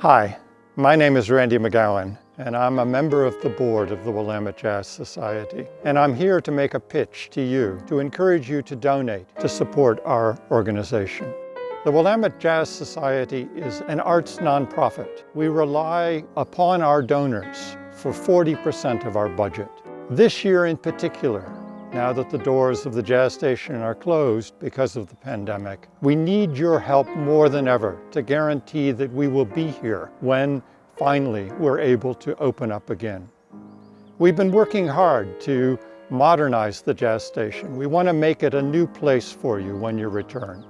Hi, my name is Randy McGowan, and I'm a member of the board of the Willamette Jazz Society. And I'm here to make a pitch to you to encourage you to donate to support our organization. The Willamette Jazz Society is an arts nonprofit. We rely upon our donors for 40% of our budget. This year in particular, now that the doors of the jazz station are closed because of the pandemic, we need your help more than ever to guarantee that we will be here when finally we're able to open up again. We've been working hard to modernize the jazz station. We want to make it a new place for you when you return.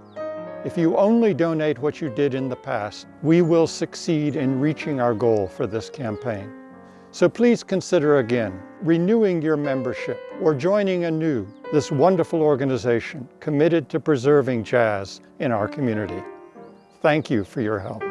If you only donate what you did in the past, we will succeed in reaching our goal for this campaign. So please consider again renewing your membership or joining anew this wonderful organization committed to preserving jazz in our community. Thank you for your help.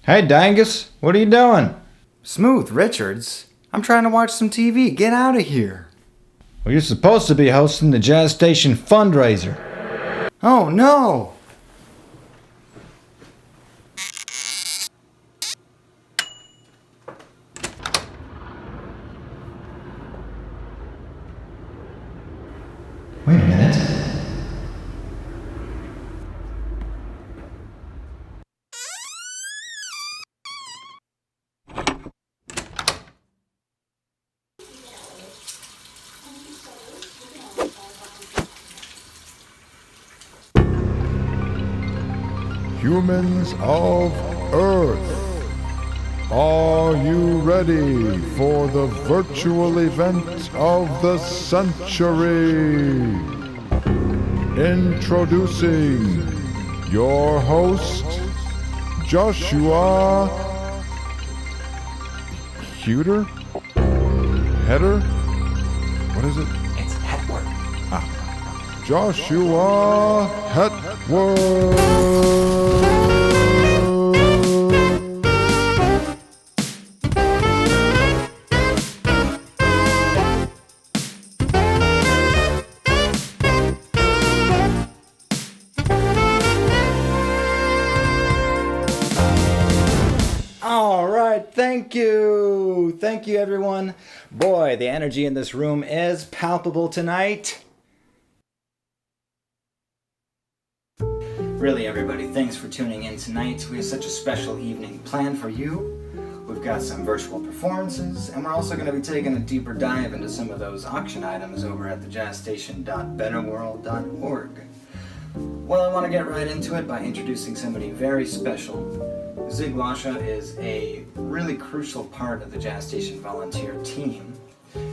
Hey, Dangus, what are you doing? Smooth, Richards. I'm trying to watch some TV. Get out of here. Well, you're supposed to be hosting the Jazz Station fundraiser. Oh, no! Wait a minute. Humans of Earth, are you ready for the virtual event of the century? Introducing your host, Joshua Hettwer? Hettwer? What is it? It's Hettwer. Joshua Hettwer. All right, thank you. Thank you, everyone. Boy, the energy in this room is palpable tonight. Really, everybody, thanks for tuning in tonight. We have such a special evening planned for you. We've got some virtual performances, and we're also going to be taking a deeper dive into some of those auction items over at thejazzstation.betterworld.org. Well, I want to get right into it by introducing somebody very special. Zig Lasha is a really crucial part of the Jazz Station volunteer team.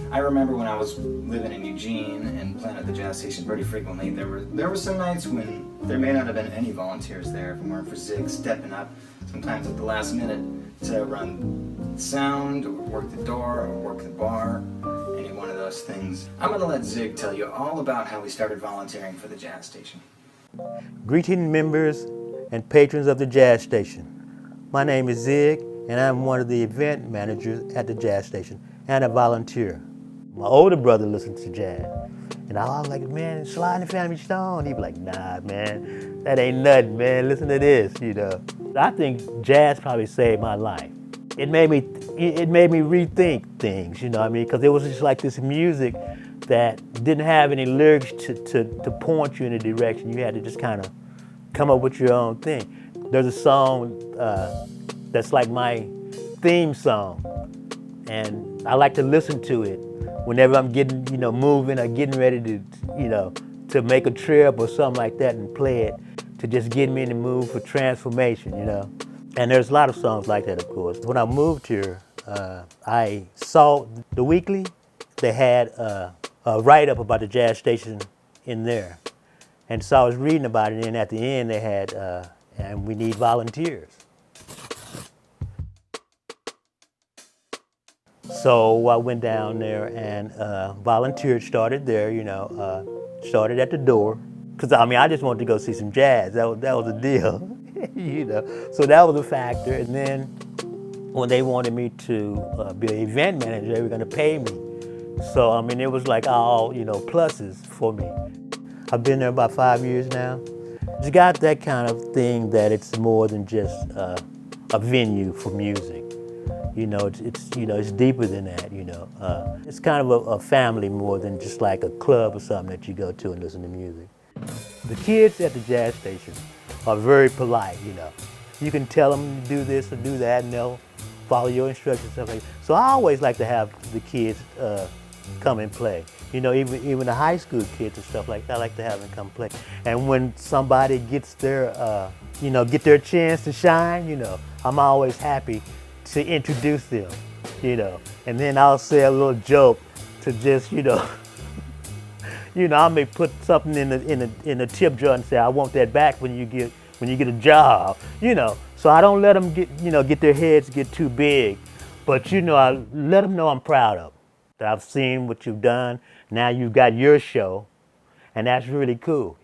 I remember when I was living in Eugene and playing at the Jazz Station pretty frequently, there were some nights when there may not have been any volunteers there if it weren't for Zig stepping up, sometimes at the last minute, to run sound, or work the door, or work the bar, any one of those things. I'm going to let Zig tell you all about how we started volunteering for the Jazz Station. Greeting members and patrons of the Jazz Station. My name is Zig, and I'm one of the event managers at the Jazz Station and a volunteer. My older brother listens to jazz, and I was like, man, Sly and the Family Stone. He'd be like, nah, man, that ain't nothing, man. Listen to this, you know. I think jazz probably saved my life. It made me rethink things, you know what I mean? Because it was just like this music that didn't have any lyrics to point you in a direction. You had to just kind of come up with your own thing. There's a song that's like my theme song, and I like to listen to it whenever I'm getting, moving or getting ready to, to make a trip or something like that, and play it to just get me in the mood for transformation, And there's a lot of songs like that, of course. When I moved here, I saw the Weekly. They had a write-up about the jazz station in there. And so I was reading about it, and at the end they had, and we need volunteers. So I went down there and volunteered, started there, started at the door. Because I just wanted to go see some jazz. That was the deal, So that was a factor. And then when they wanted me to be an event manager, they were going to pay me. So, it was like all, pluses for me. I've been there about 5 years now. It's got that kind of thing that it's more than just a venue for music. It's deeper than that, It's kind of a family more than just like a club or something that you go to and listen to music. The kids at the jazz station are very polite, You can tell them to do this or do that, and they'll follow your instructions, stuff like that. So I always like to have the kids come and play. Even the high school kids and stuff like that, I like to have them come play. And when somebody gets their, get their chance to shine, I'm always happy to introduce them, And then I'll say a little joke to just, I may put something in the tip jar and say, I want that back when you get a job, So I don't let them get their heads get too big, but I let them know I'm proud of them. That I've seen what you've done. Now you've got your show, and that's really cool,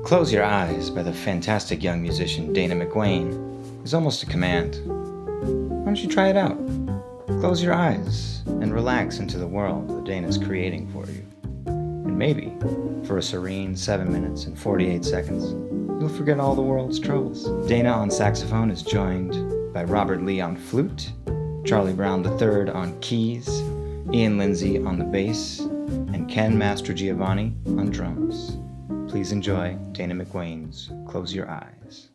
Close Your Eyes by the fantastic young musician Dana McWayne is almost a command. Why don't you try it out? Close your eyes and relax into the world that Dana's creating for you. And maybe, for a serene 7 minutes and 48 seconds, you'll forget all the world's troubles. Dana on saxophone is joined by Robert Lee on flute, Charlie Brown III on keys, Ian Lindsay on the bass, and Ken Mastrogiovanni on drums. Please enjoy Dana McWayne's Close Your Eyes.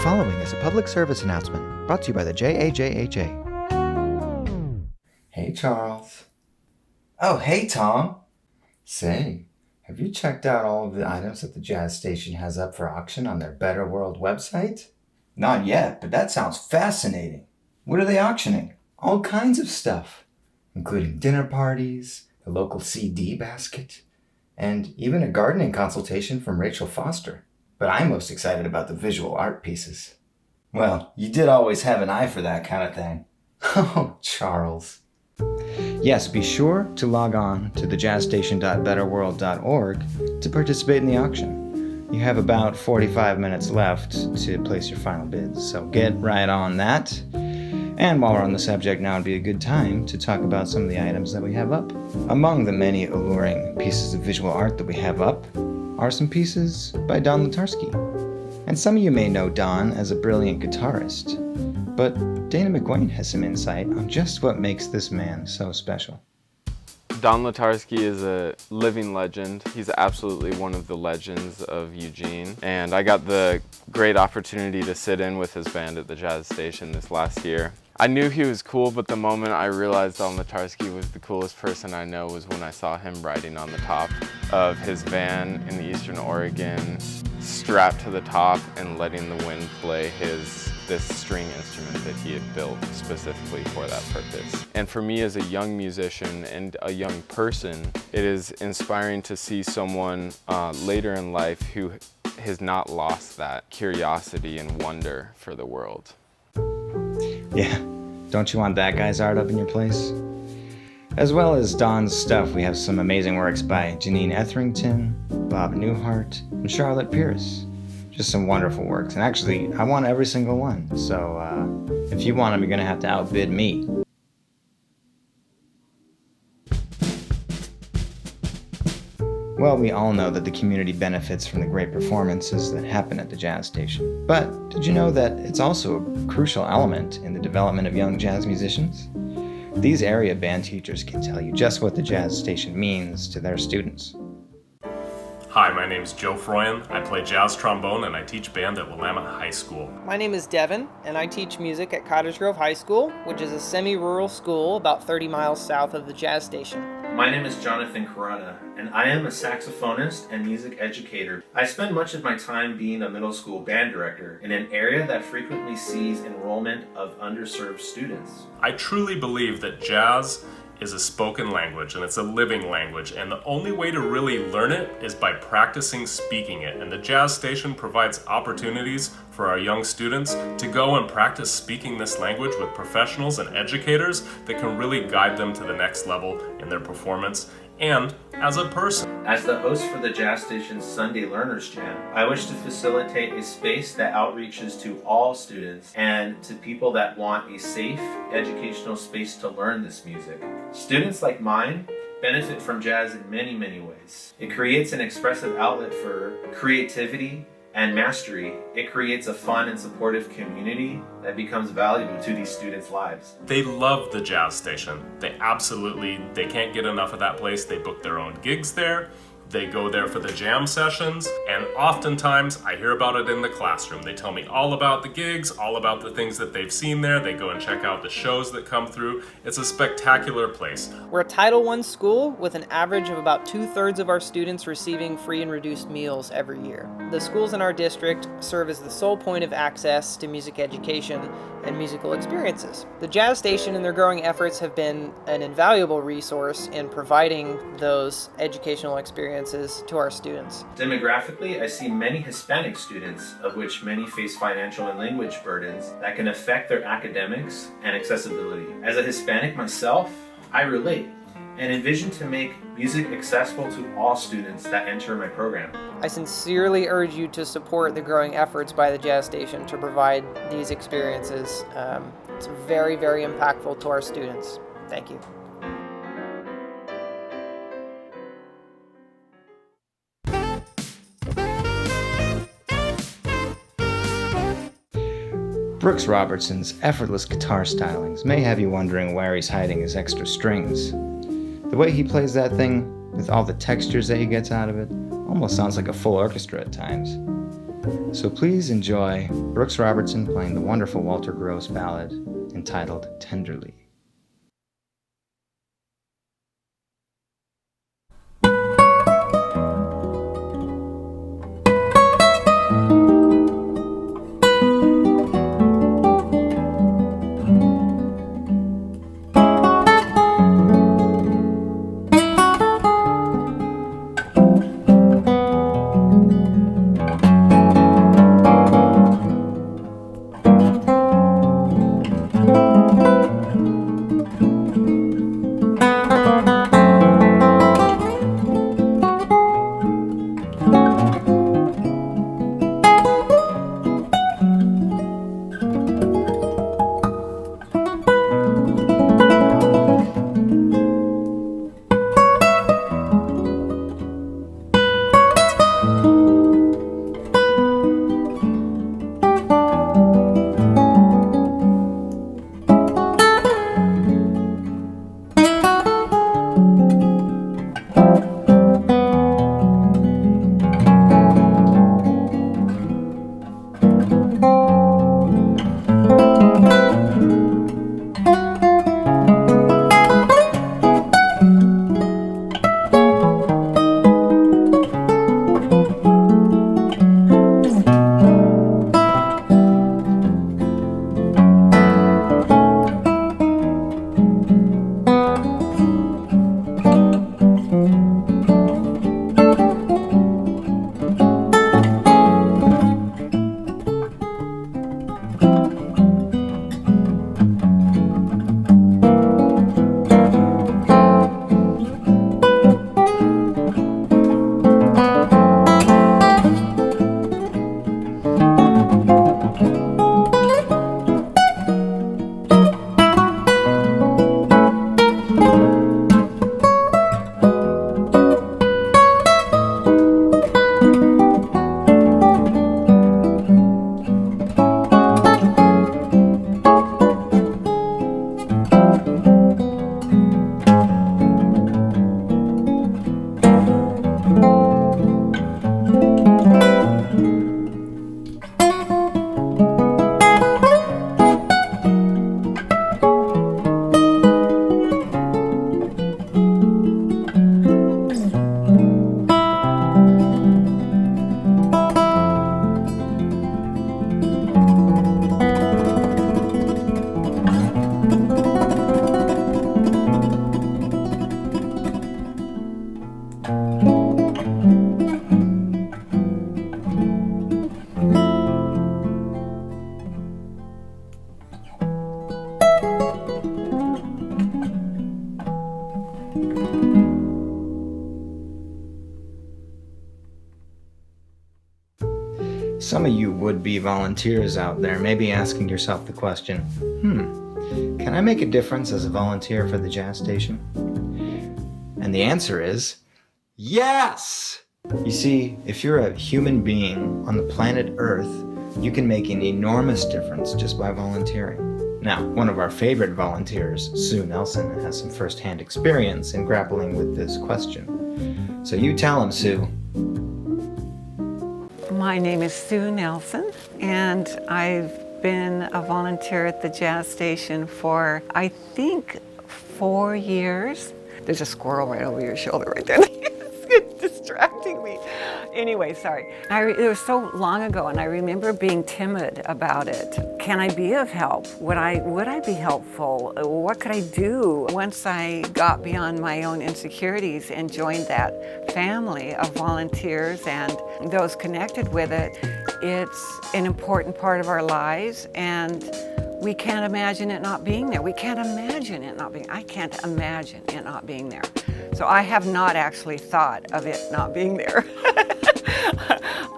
following is a public service announcement brought to you by the JAJHA. Hey, Charles. Oh, hey, Tom. Say, have you checked out all of the items that the Jazz Station has up for auction on their Better World website? Not yet, but that sounds fascinating. What are they auctioning? All kinds of stuff, including dinner parties, a local CD basket, and even a gardening consultation from Rachel Foster. But I'm most excited about the visual art pieces. Well, you did always have an eye for that kind of thing. Oh, Charles. Yes, be sure to log on to thejazzstation.betterworld.org to participate in the auction. You have about 45 minutes left to place your final bids, so get right on that. And while we're on the subject, now would be a good time to talk about some of the items that we have up. Among the many alluring pieces of visual art that we have up are some pieces by Don Latarski. And some of you may know Don as a brilliant guitarist, but Dana McWayne has some insight on just what makes this man so special. Don Latarski is a living legend. He's absolutely one of the legends of Eugene. And I got the great opportunity to sit in with his band at the Jazz Station this last year. I knew he was cool, but the moment I realized Don Latarski was the coolest person I know was when I saw him riding on the top of his van in the Eastern Oregon, strapped to the top and letting the wind play this string instrument that he had built specifically for that purpose. And for me as a young musician and a young person, it is inspiring to see someone later in life who has not lost that curiosity and wonder for the world. Yeah, don't you want that guy's art up in your place? As well as Don's stuff, we have some amazing works by Janine Etherington, Bob Newhart, and Charlotte Pierce. Just some wonderful works. And actually, I want every single one. So if you want them, you're going to have to outbid me. Well, we all know that the community benefits from the great performances that happen at the Jazz Station. But did you know that it's also a crucial element in the development of young jazz musicians? These area band teachers can tell you just what the Jazz Station means to their students. Hi, my name is Joe Froyen. I play jazz trombone and I teach band at Willamette High School. My name is Devin, and I teach music at Cottage Grove High School, which is a semi-rural school about 30 miles south of the Jazz Station. My name is Jonathan Carrata, and I am a saxophonist and music educator. I spend much of my time being a middle school band director in an area that frequently sees enrollment of underserved students. I truly believe that jazz is a spoken language and it's a living language, and the only way to really learn it is by practicing speaking it. And the Jazz Station provides opportunities for our young students to go and practice speaking this language with professionals and educators that can really guide them to the next level in their performance and as a person. As the host for the Jazz Station's Sunday Learners Jam, I wish to facilitate a space that outreaches to all students and to people that want a safe educational space to learn this music. Students like mine benefit from jazz in many, many ways. It creates an expressive outlet for creativity and mastery. It creates a fun and supportive community that becomes valuable to these students' lives. They love the Jazz Station. They can't get enough of that place. They book their own gigs there. They go there for the jam sessions, and oftentimes I hear about it in the classroom. They tell me all about the gigs, all about the things that they've seen there. They go and check out the shows that come through. It's a spectacular place. We're a Title I school with an average of about 2/3 of our students receiving free and reduced meals every year. The schools in our district serve as the sole point of access to music education and musical experiences. The Jazz Station and their growing efforts have been an invaluable resource in providing those educational experiences to our students. Demographically, I see many Hispanic students, of which many face financial and language burdens that can affect their academics and accessibility. As a Hispanic myself, I relate and envision to make music accessible to all students that enter my program. I sincerely urge you to support the growing efforts by the Jazz Station to provide these experiences. It's very, very impactful to our students. Thank you. Brooks Robertson's effortless guitar stylings may have you wondering where he's hiding his extra strings. The way he plays that thing, with all the textures that he gets out of it, almost sounds like a full orchestra at times. So please enjoy Brooks Robertson playing the wonderful Walter Gross ballad entitled Tenderly. Some of you would-be volunteers out there may be asking yourself the question, can I make a difference as a volunteer for the jazz station? And the answer is, yes! You see, if you're a human being on the planet Earth, you can make an enormous difference just by volunteering. Now, one of our favorite volunteers, Sue Nelson, has some first-hand experience in grappling with this question. So you tell him, Sue. My name is Sue Nelson, and I've been a volunteer at the jazz station for, I think, 4 years. There's a squirrel right over your shoulder right there. It's distracting me. Anyway, sorry. It was so long ago, and I remember being timid about it. Can I be of help? Would I be helpful? What could I do? Once I got beyond my own insecurities and joined that family of volunteers and those connected with it, it's an important part of our lives, and we can't imagine it not being there. I can't imagine it not being there. So I have not actually thought of it not being there.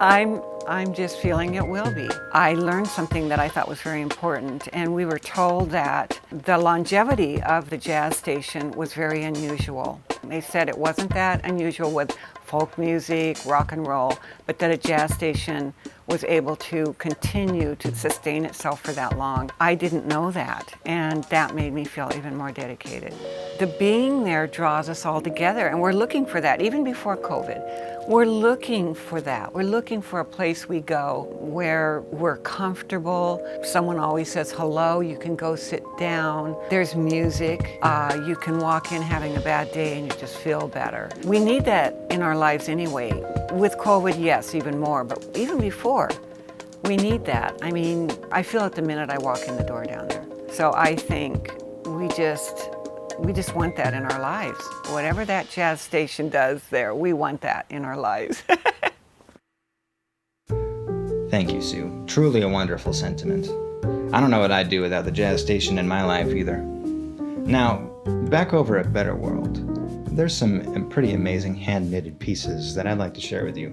I'm just feeling it will be. I learned something that I thought was very important, and we were told that the longevity of the jazz station was very unusual. They said it wasn't that unusual with folk music, rock and roll, but that a jazz station was able to continue to sustain itself for that long. I didn't know that, and that made me feel even more dedicated. The being there draws us all together, and we're looking for that, even before COVID. We're looking for that. We're looking for a place we go where we're comfortable. Someone always says hello, you can go sit down. There's music. You can walk in having a bad day and you just feel better. We need that in our lives anyway. With COVID, yes, even more, but even before, we need that. I mean, I feel it the minute I walk in the door down there. So I think we just want that in our lives. Whatever that jazz station does there, we want that in our lives. Thank you, Sue. Truly a wonderful sentiment. I don't know what I'd do without the jazz station in my life either. Now, back over at Better World, there's some pretty amazing hand-knitted pieces that I'd like to share with you.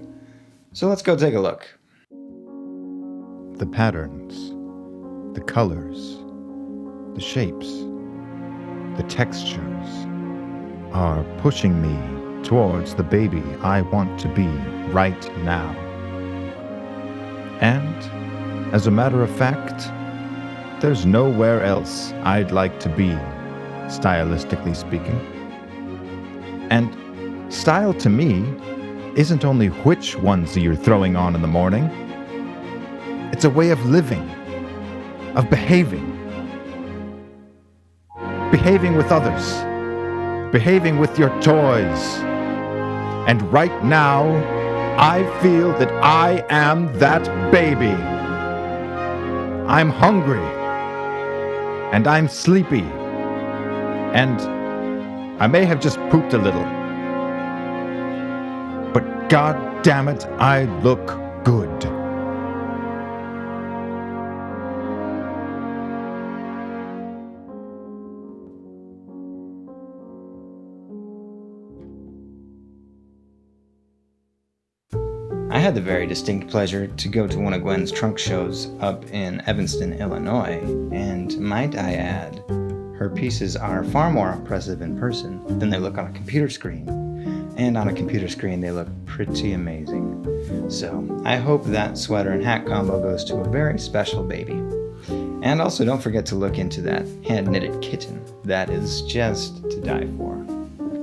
So let's go take a look. The patterns, the colors, the shapes, the textures are pushing me towards the baby I want to be right now. And, as a matter of fact, there's nowhere else I'd like to be, stylistically speaking. And style to me isn't only which onesie you're throwing on in the morning. It's a way of living, of behaving. Behaving with others, behaving with your toys. And right now, I feel that I am that baby. I'm hungry, and I'm sleepy, and I may have just pooped a little. But God damn it, I look good. I had the very distinct pleasure to go to one of Gwen's trunk shows up in Evanston, Illinois, and might I add, her pieces are far more impressive in person than they look on a computer screen. And on a computer screen, they look pretty amazing. So I hope that sweater and hat combo goes to a very special baby. And also don't forget to look into that hand-knitted kitten. That is just to die for.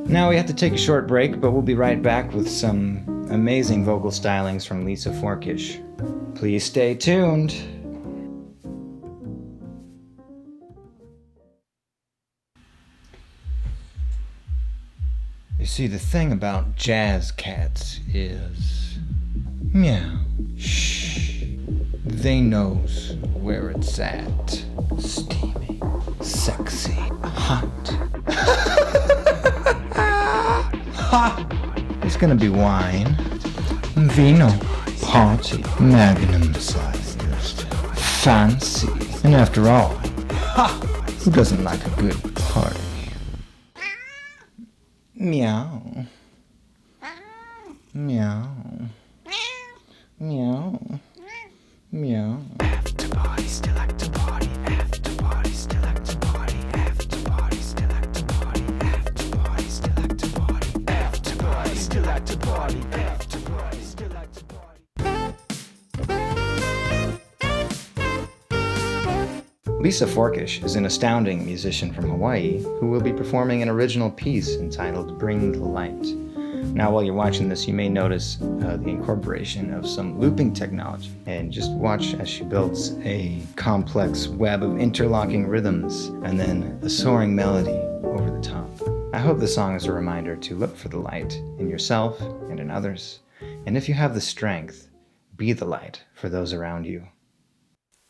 Now we have to take a short break, but we'll be right back with some amazing vocal stylings from Lisa Forkish. Please stay tuned. You see, the thing about jazz cats is, meow, shh, they knows where it's at. Steamy, sexy, hot. Ha! It's gonna be wine, vino, party, magnum sized, fancy, and after all, ha! Who doesn't like a good party? Meow. Meow. Meow. Meow. After party, still like to party. After party, still like to party. After party, still like to party. After party, still like to party. After party, still like to party. After party, still like to party. Lisa Forkish is an astounding musician from Hawaii who will be performing an original piece entitled Bring the Light. Now, while you're watching this, you may notice the incorporation of some looping technology, and just watch as she builds a complex web of interlocking rhythms and then a soaring melody over the top. I hope the song is a reminder to look for the light in yourself and in others, and if you have the strength, be the light for those around you.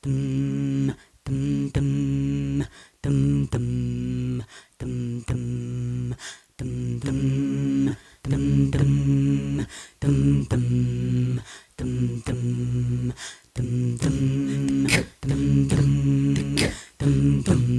Dum dum dum dum dum dum dum dum dum dum dum dum dum dum dum dum dum dum dum dum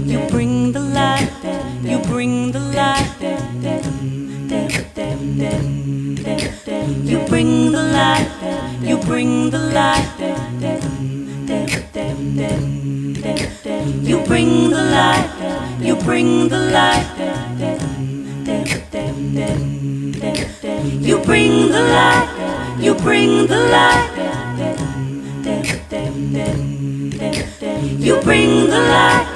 You bring the light, you bring the light. You bring the light, you bring the light. You bring the light, you bring the light. You bring the light, you bring the light. You bring the light,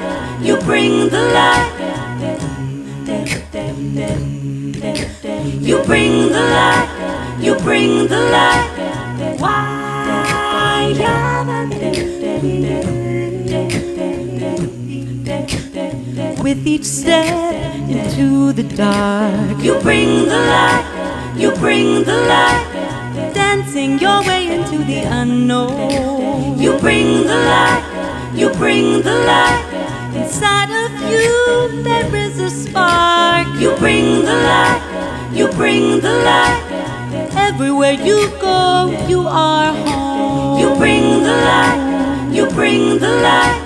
you bring the light. You bring the light, you bring the light. With each step into the dark, you bring the light, you bring the light. Dancing your way into the unknown. You bring the light, you bring the light. Inside of you there is a spark. You bring the light, you bring the light. Everywhere you go, you are home. You bring the light, you bring the light.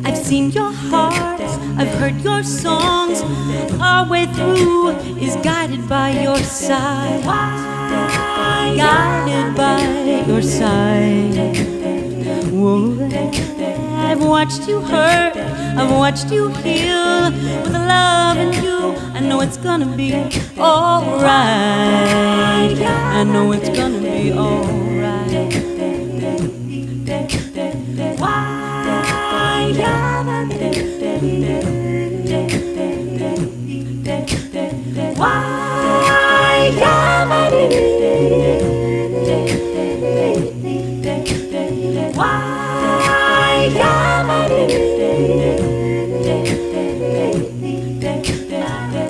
I've seen your hearts, I've heard your songs. Our way through is guided by your side. Guided by your side. Whoa. I've watched you hurt, I've watched you heal. With the love in you, I know it's gonna be alright. I know it's gonna be alright.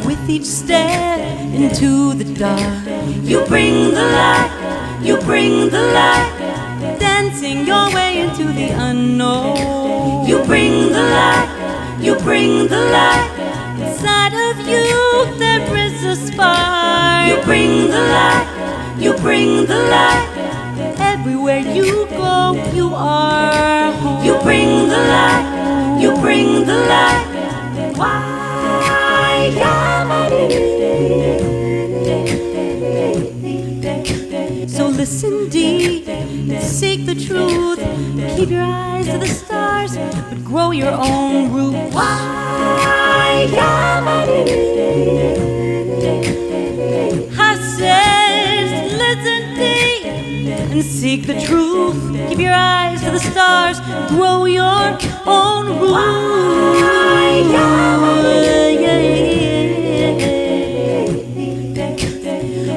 With each step into the dark, you bring the light, you bring the light. Dancing your way into the unknown. You bring the light, you bring the light. Inside of you there is a spark. You bring the light, you bring the light. Everywhere you go, you are home. You bring the light, you bring the light. So listen deep, seek the truth. Keep your eyes to the stars, but grow your own roots. I said, listen deep and seek the truth. Keep your eyes to the stars, grow your own roots.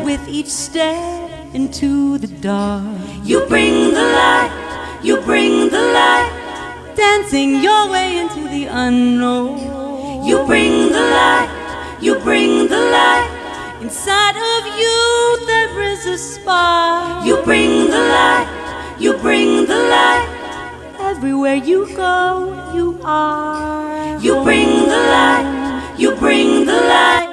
With each step into the dark, you bring the light, you bring the light. Dancing your way into the unknown. You bring the light, you bring the light. Inside of you there is a spark. You bring the light, you bring the light. Everywhere you go, you are. You bring the light, you bring the light.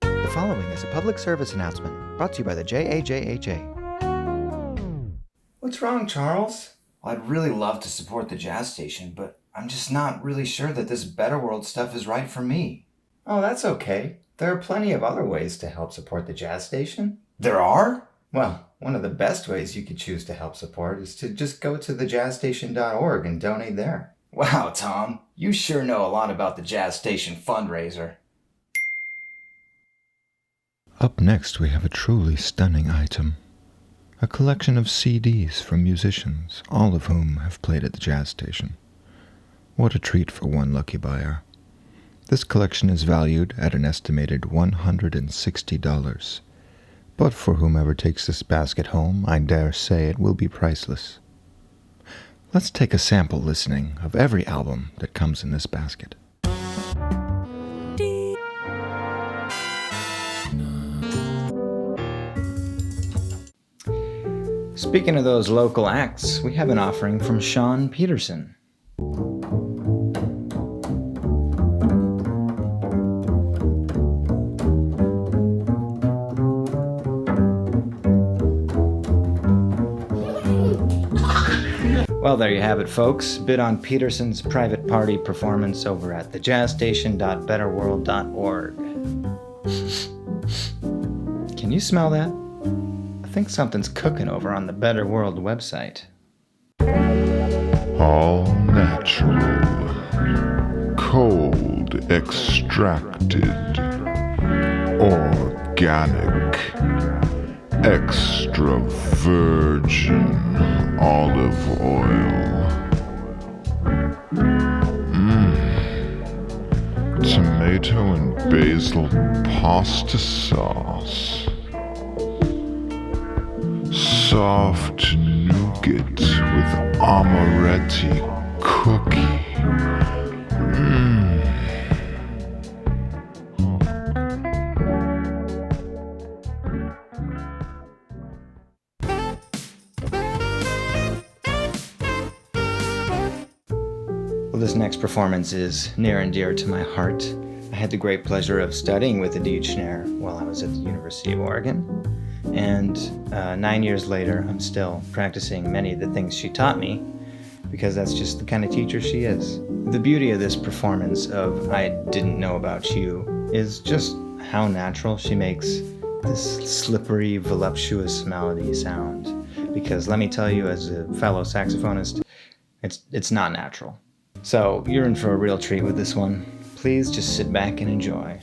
The following is a public service announcement brought to you by the JAJHA. What's wrong, Charles? Well, I'd really love to support the jazz station, but I'm just not really sure that this Better World stuff is right for me. Oh, that's okay. There are plenty of other ways to help support the jazz station. There are? Well, one of the best ways you could choose to help support is to just go to thejazzstation.org and donate there. Wow, Tom, you sure know a lot about the Jazz Station fundraiser. Up next, we have a truly stunning item. A collection of CDs from musicians, all of whom have played at the jazz station. What a treat for one lucky buyer. This collection is valued at an estimated $160. But for whomever takes this basket home, I dare say it will be priceless. Let's take a sample listening of every album that comes in this basket. Speaking of those local acts, we have an offering from Sean Peterson. Well, there you have it, folks. Bid on Peterson's private party performance over at thejazzstation.betterworld.org. Can you smell that? I think something's cooking over on the Better World website. All natural, cold extracted, organic, extra virgin olive oil. Tomato and basil pasta sauce. Soft nougat with amaretti cookie. Well, this next performance is near and dear to my heart. I had the great pleasure of studying with Idit Shner while I was at the University of Oregon. And 9 years later, I'm still practicing many of the things she taught me, because that's just the kind of teacher she is. The beauty of this performance of I Didn't Know About You is just how natural she makes this slippery, voluptuous melody sound. Because let me tell you, as a fellow saxophonist, it's not natural. So you're in for a real treat with this one. Please just sit back and enjoy.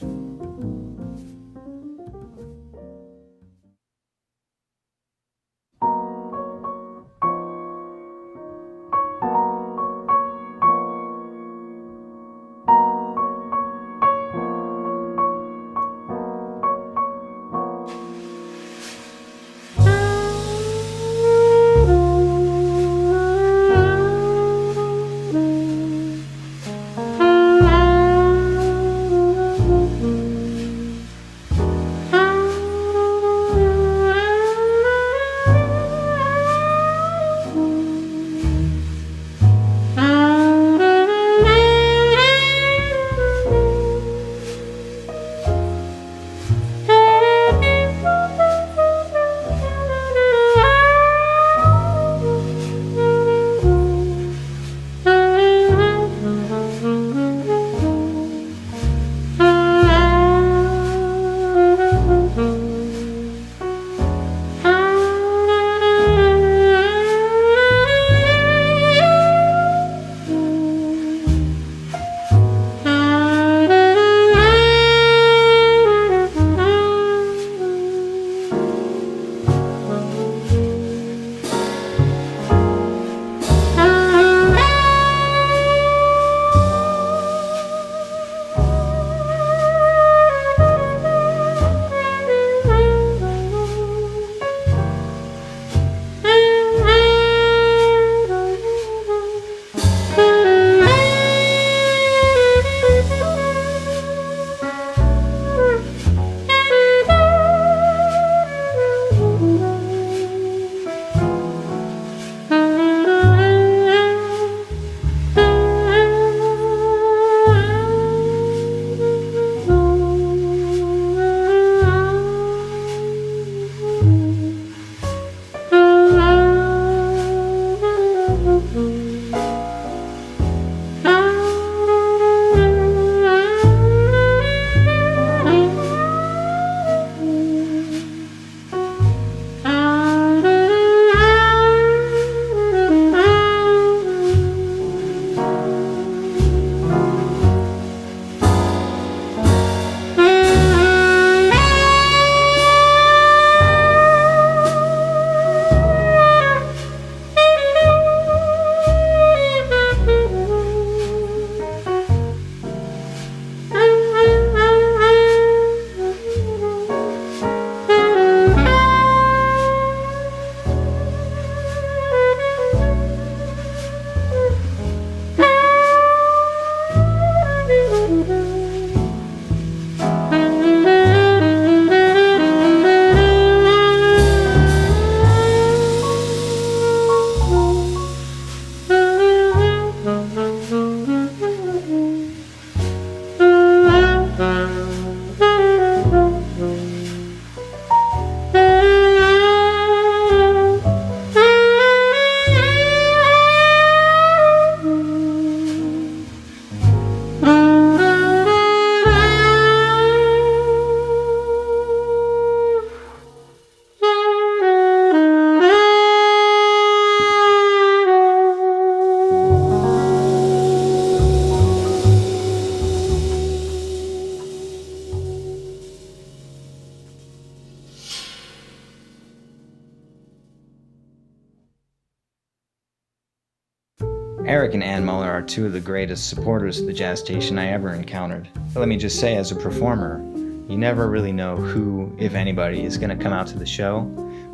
Eric and Ann Muller are two of the greatest supporters of the Jazz Station I ever encountered. But let me just say, as a performer, you never really know who, if anybody, is going to come out to the show,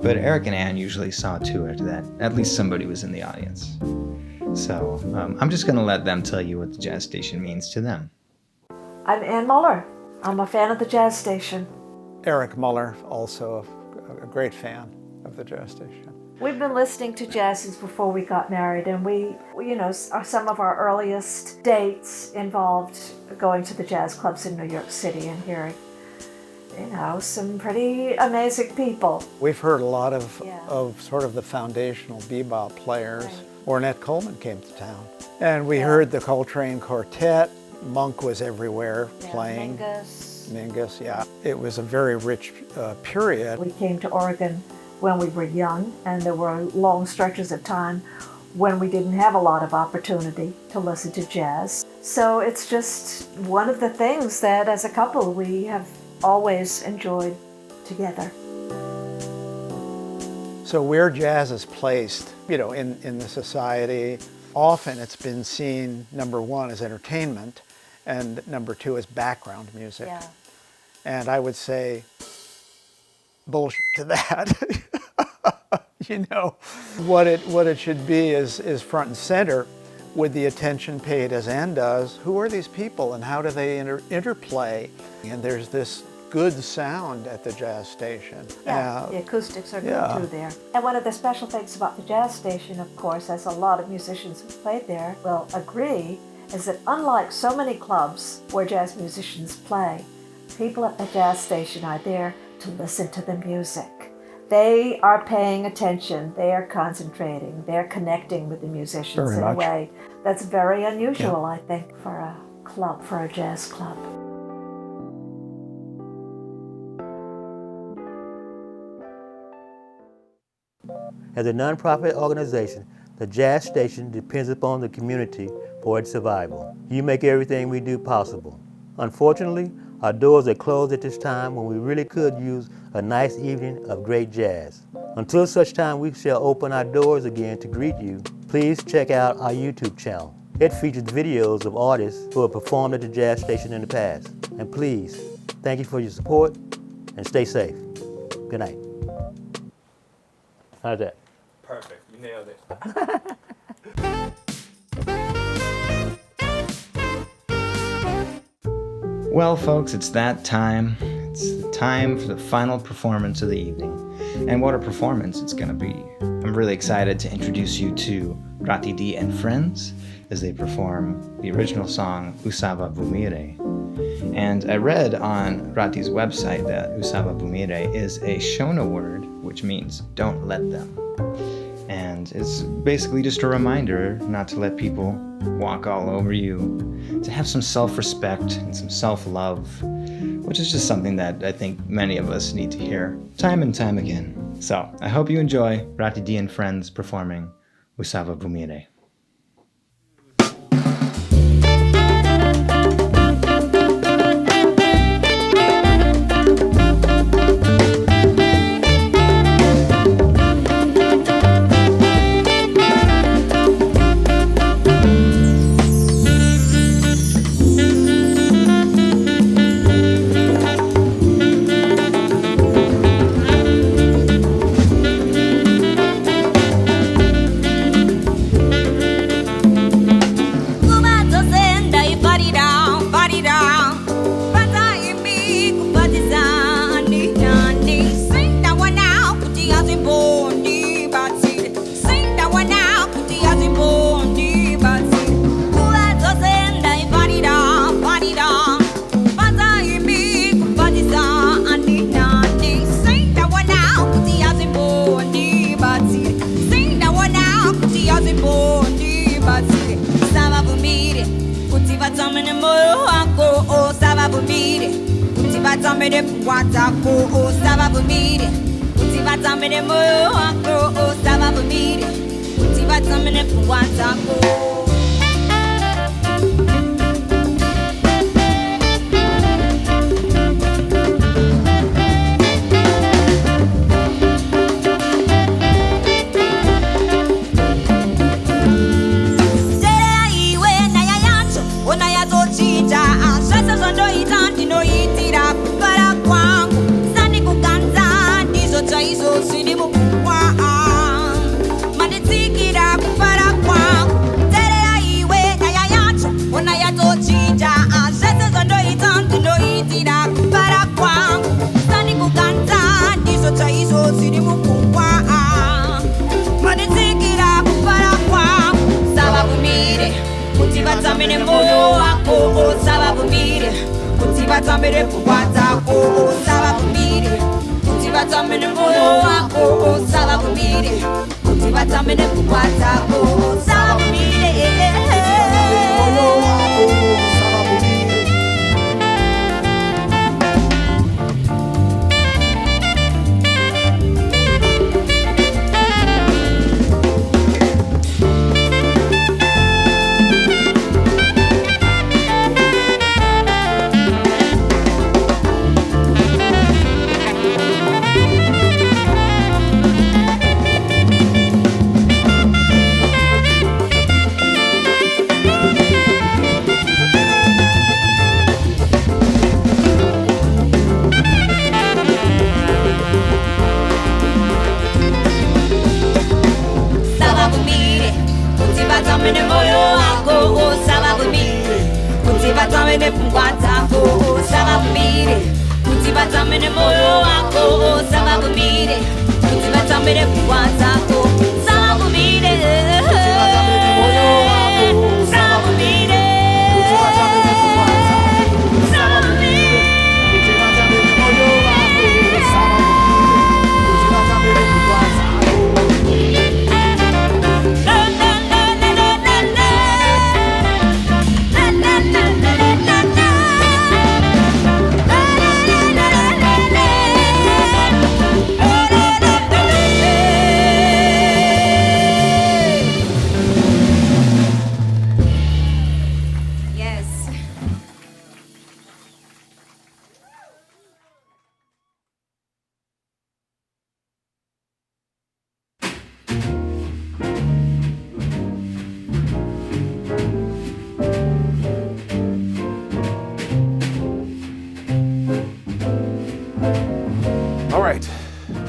but Eric and Ann usually saw to it that at least somebody was in the audience. So I'm just going to let them tell you what the Jazz Station means to them. I'm Ann Muller. I'm a fan of the Jazz Station. Eric Muller, also a great fan of the Jazz Station. We've been listening to jazz since before we got married, and we some of our earliest dates involved going to the jazz clubs in New York City and hearing, some pretty amazing people. We've heard a lot of sort of the foundational bebop players. Right. Ornette Coleman came to town, and we heard the Coltrane Quartet. Monk was everywhere playing. Mingus, yeah. It was a very rich period. We came to Oregon when we were young, and there were long stretches of time when we didn't have a lot of opportunity to listen to jazz. So it's just one of the things that as a couple we have always enjoyed together. So where jazz is placed, in the society, often it's been seen, number one, as entertainment, and number two, as background music. Yeah. And I would say, bullshit to that. What it should be is front and center, with the attention paid, as Ann does. Who are these people and how do they interplay? And there's this good sound at the Jazz Station. Yeah, the acoustics are good too there. And one of the special things about the Jazz Station, of course, as a lot of musicians who played there will agree, is that unlike so many clubs where jazz musicians play, people at the Jazz Station are there to listen to the music. They are paying attention, they are concentrating, they're connecting with the musicians in a way that's very unusual, I think, for a club, for a jazz club. As a nonprofit organization, the Jazz Station depends upon the community for its survival. You make everything we do possible. Unfortunately, our doors are closed at this time when we really could use a nice evening of great jazz. Until such time we shall open our doors again to greet you, please check out our YouTube channel. It features videos of artists who have performed at the Jazz Station in the past. And please, thank you for your support and stay safe. Good night. How's that? Perfect. You nailed it. Well, folks, it's that time. It's the time for the final performance of the evening. And what a performance it's going to be. I'm really excited to introduce you to Ratie D and friends as they perform the original song Usava Vumire. And I read on Ratie's website that Usava Vumire is a Shona word, which means don't let them. And it's basically just a reminder not to let people walk all over you, to have some self-respect and some self-love, which is just something that I think many of us need to hear time and time again. So I hope you enjoy Ratie D and friends performing Usava Vumire. ndoitira kupara kwangu sani kuganza ndizo chaizo sini mukungwa manditsikira kupara kwangu terera iwe kaya yacho ona yatochinja zvese zvondoita ndindoitira kupara kwangu sani kuganza ndizo chaizo sini mukungwa manditsikira kupara kwangu savabumire kuti vatsamire moyo wako savabumire kuti vatsamire pfungwa dzako savabumire kuti vatsamire moyo wako savabumire kuti vatsamire pfungwa dzako savabumire vatsamire pfungwa dzako savabumire kuti vatsamire moyo wako savabumire kuti vatsamire pfungwa dzako savabumire savabumire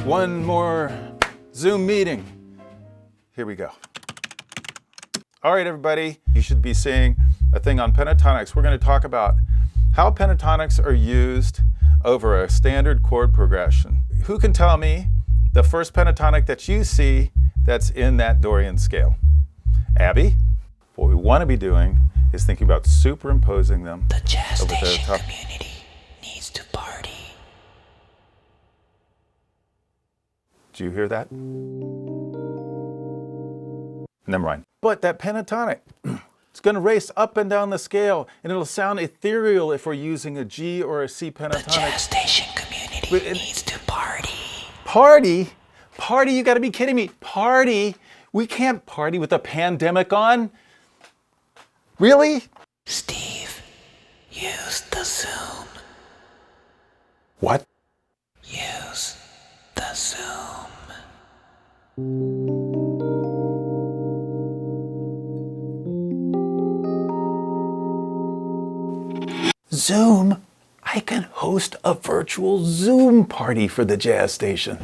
One more Zoom meeting. Here we go. All right, everybody, you should be seeing a thing on pentatonics. We're going to talk about how pentatonics are used over a standard chord progression. Who can tell me the first pentatonic that you see that's in that Dorian scale? Abby? What we want to be doing is thinking about superimposing them the jazz over station the top. Community needs to party. Do you hear that? Never mind. But that pentatonic, it's going to race up and down the scale, and it'll sound ethereal if we're using a G or a C pentatonic. The jazz station community needs to party. Party? Party? You got to be kidding me. Party? We can't party with a pandemic on. Really? Steve, use the Zoom. What? Use the Zoom. Zoom? I can host a virtual Zoom party for the jazz station.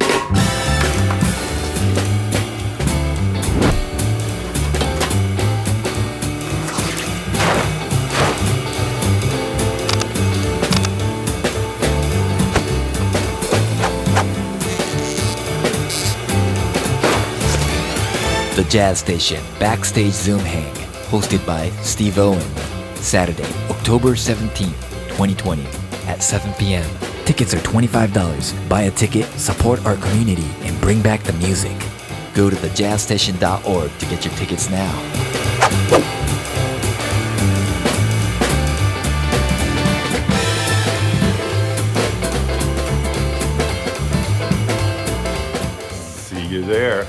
The Jazz Station Backstage Zoom Hang, hosted by Steve Owen. Saturday, October 17th, 2020, at 7 p.m. Tickets are $25. Buy a ticket, support our community, and bring back the music. Go to thejazzstation.org to get your tickets now. See you there.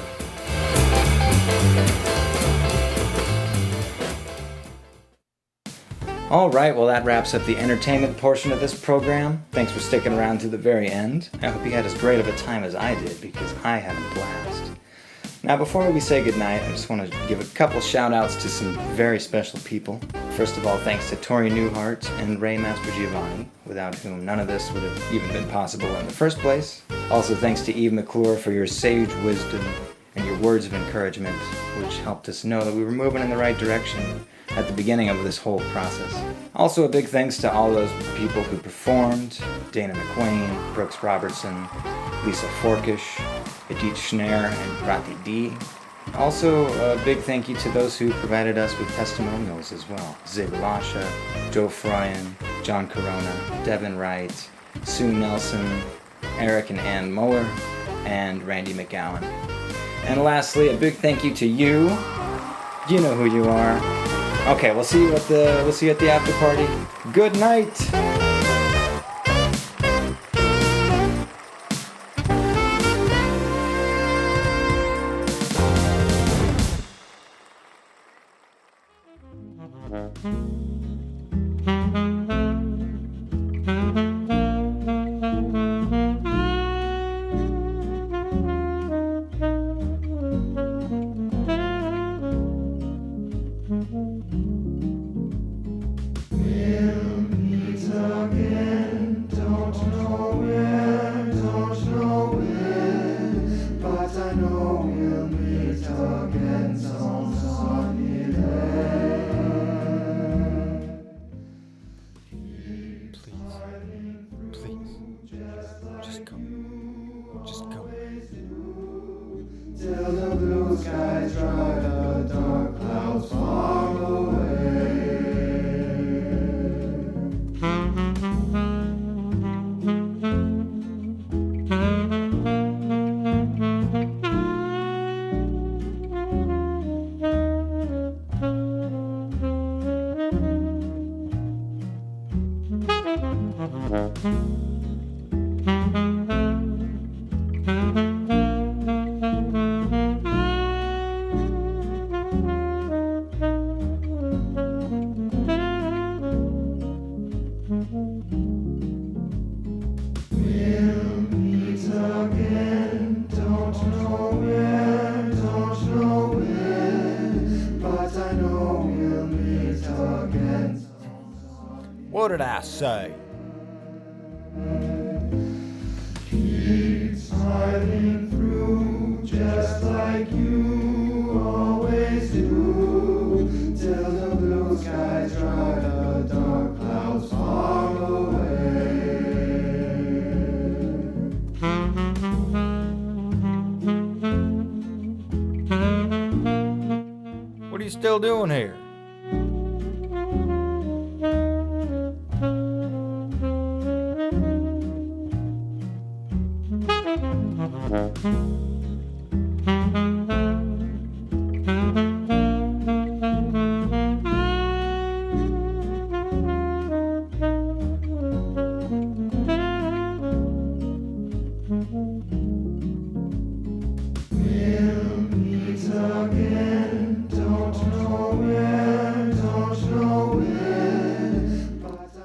All right, well that wraps up the entertainment portion of this program. Thanks for sticking around to the very end. I hope you had as great of a time as I did, because I had a blast. Now, before we say goodnight, I just want to give a couple shout-outs to some very special people. First of all, thanks to Tori Newhart and Ray Mastrogiovanni, without whom none of this would have even been possible in the first place. Also, thanks to Eve McClure for your sage wisdom and your words of encouragement, which helped us know that we were moving in the right direction at the beginning of this whole process. Also, a big thanks to all those people who performed: Dana McWayne, Brooks Robertson, Lisa Forkish, Idit Shner, and Ratie D. Also, a big thank you to those who provided us with testimonials as well: Zig Lasha, Joe Froyen, John Corona, Devin Wright, Sue Nelson, Eric and Ann Muller, and Randy McGowan. And lastly, a big thank you to you. You know who you are. Okay, we'll see you at the after party. Good night. What did I say? Keep smiling through, just like you always do, till the blue skies drive the dark clouds far away. What are you still doing here?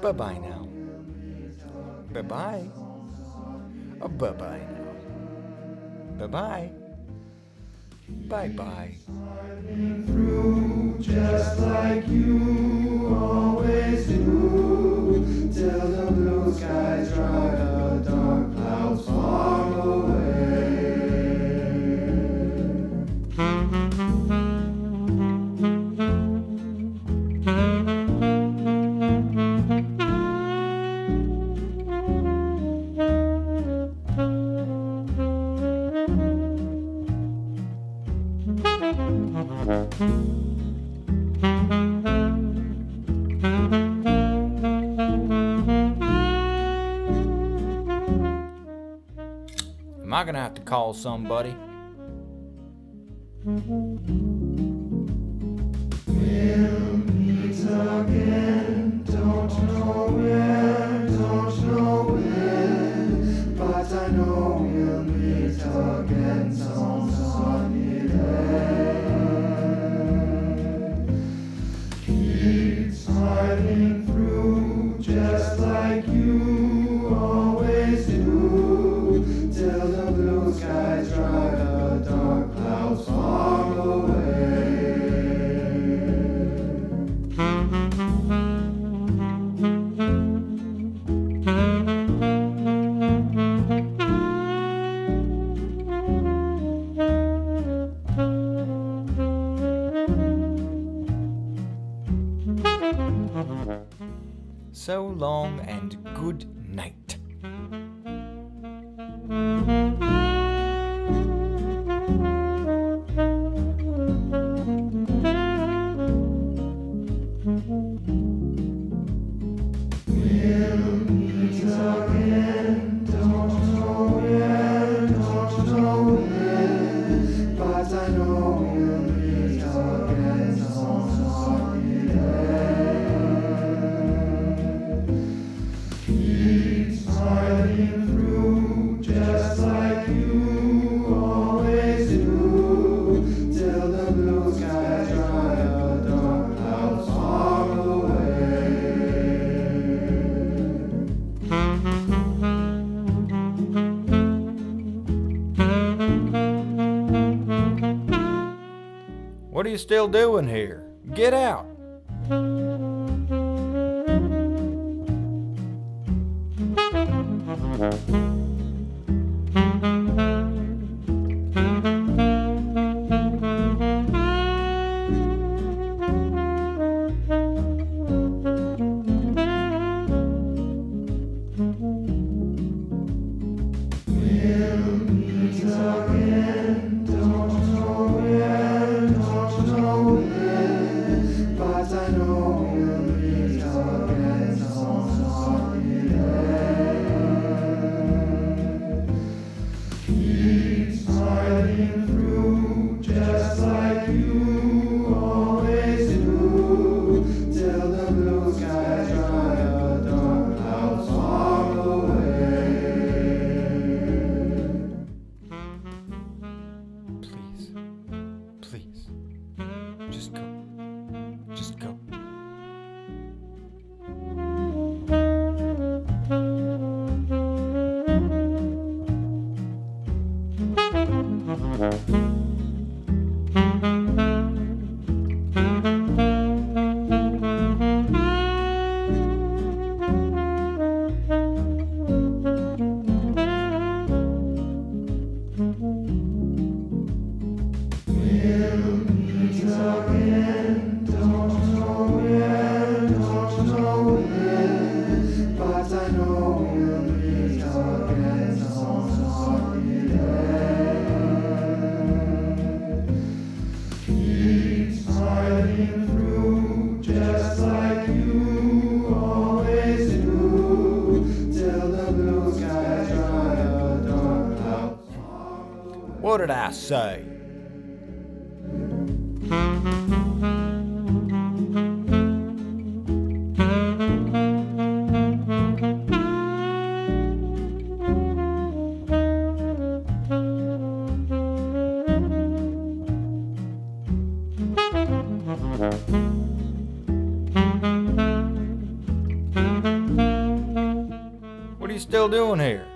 Bye-bye now. Bye-bye. Oh, bye-bye now. Bye-bye. Bye-bye. Through, just like you always do, till the blue skies drive the dark clouds far away. Am I gonna have to call somebody? We'll meet again, don't know where, don't know when, but I know we'll meet again some sunny day. Keep smiling through, just like you always do, till the blue skies drive the dark clouds far So long and good night. What are you still doing here? Get out! What did I say? What are you still doing here?